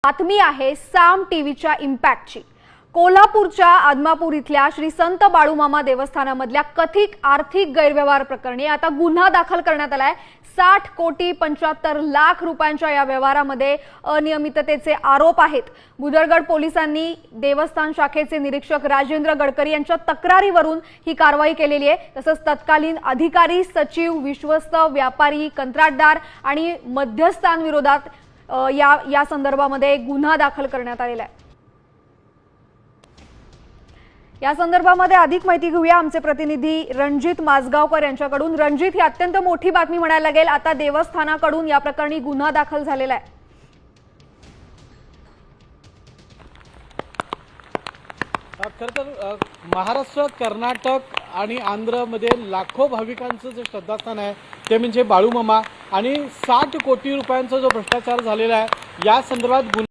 बातमी आहे साम टीव्हीच्या इम्पॅक्टची। कोल्हापूरच्या आदमापूर इथल्या श्री संत बाळूमामा देवस्थानामधल्या कथित आर्थिक गैरव्यवहार प्रकरणी आता गुन्हा दाखल करण्यात आलाय। 60,75,00,000 रुपयांच्या या व्यवहारामध्ये अनियमिततेचे आरोप आहेत। बुदरगड पोलिसांनी देवस्थान शाखेचे निरीक्षक राजेंद्र गडकरी यांच्या तक्रारीवरून ही कारवाई केलेली आहे। तसंच तत्कालीन अधिकारी, सचिव, विश्वस्त, व्यापारी, कंत्राटदार आणि मध्यस्थांविरोधात या संदर्भामध्ये गुन्हा दाखल करण्यात आलेला आहे। या संदर्भामध्ये अधिक माहिती घेऊया आमचे प्रतिनिधी रणजित माजगावकर यांच्याकडून। रणजित, ही अत्यंत मोठी बातमी म्हणायला लागेल, आता देवस्थानाकडून या प्रकरणी गुन्हा दाखल झालेला आहे। खरं तर महाराष्ट्र, कर्नाटक आणि आंध्रमध्ये लाखो भाविकांचं जे श्रद्धास्थान आहे ते म्हणजे बाळूमामा, आणि 60 कोटी रुपयांचा जो भ्रष्टाचार झालेला आहे या संदर्भात